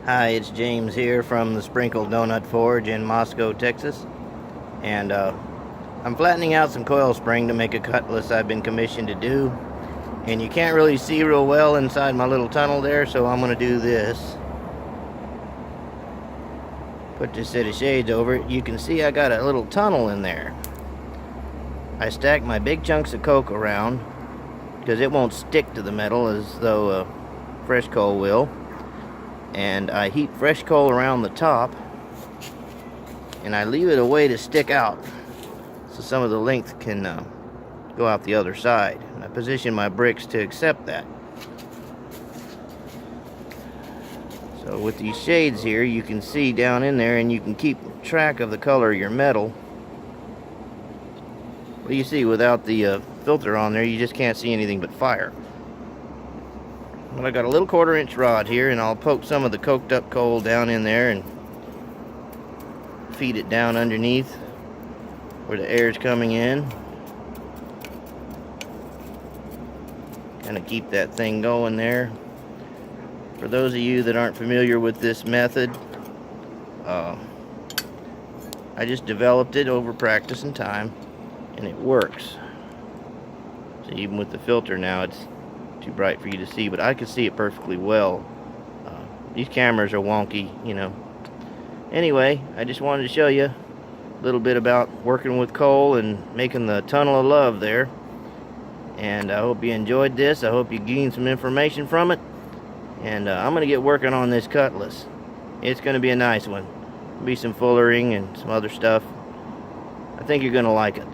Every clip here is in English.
Hi, it's James here from the Sprinkled Donut Forge in Moscow, Texas. And I'm flattening out some coil spring to make a cutlass I've been commissioned to do. And you can't really see real well inside my little tunnel there, so I'm going to do this. Put this set of shades over it. You can see I got a little tunnel in there. I stacked my big chunks of coke around because it won't stick to the metal as though fresh coal will. And I heat fresh coal around the top, and I leave it a way to stick out so some of the length can go out the other side. And I position my bricks to accept that. So with these shades here, you can see down in there, and you can keep track of the color of your metal. What you see without the filter on there, you just can't see anything but fire. Well, I got a little 1/4 inch rod here, and I'll poke some of the coked up coal down in there and feed it down underneath where the air is coming in. Kind of keep that thing going there. For those of you that aren't familiar with this method, I just developed it over practice and time, and it works. So even with the filter now, it's too bright for you to see, but I can see it perfectly well. These cameras are wonky, you know. Anyway, I just wanted to show you a little bit about working with coal and making the tunnel of love there. And I hope you enjoyed this. I hope you gained some information from it. And I'm going to get working on this cutlass. It's going to be a nice one. There'll be some fullering and some other stuff. I think you're going to like it.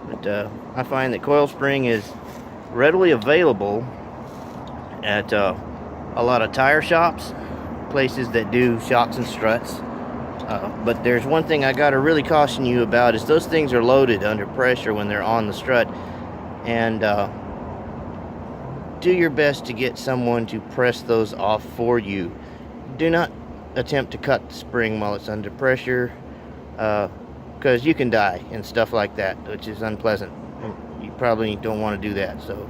But I find that coil spring is readily available at a lot of tire shops, places that do shocks and struts. But there's one thing I got to really caution you about, is those things are loaded under pressure when they're on the strut. And do your best to get someone to press those off for you. Do not attempt to cut the spring while it's under pressure, because you can die and stuff like that, which is unpleasant. You probably don't want to do that. So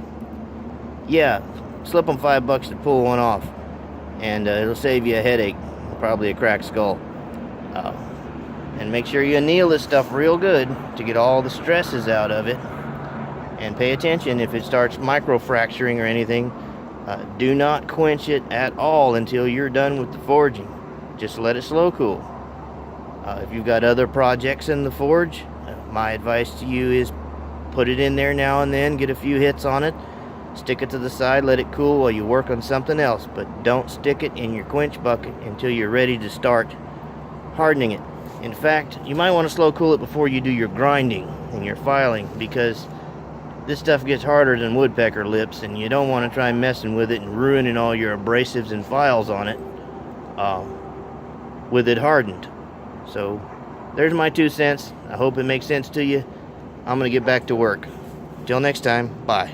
yeah, slip them $5 to pull one off, and it'll save you a headache, probably a cracked skull. And make sure you anneal this stuff real good to get all the stresses out of it. And pay attention if it starts microfracturing or anything. Do not quench it at all until you're done with the forging. Just let it slow cool. If you've got other projects in the forge, my advice to you is put it in there now and then, get a few hits on it, stick it to the side, let it cool while you work on something else. But don't stick it in your quench bucket until you're ready to start hardening it. In fact, you might want to slow cool it before you do your grinding and your filing, because this stuff gets harder than woodpecker lips, and you don't want to try messing with it and ruining all your abrasives and files on it with it hardened. So there's my 2 cents. I hope it makes sense to you. I'm going to get back to work. Till next time, bye.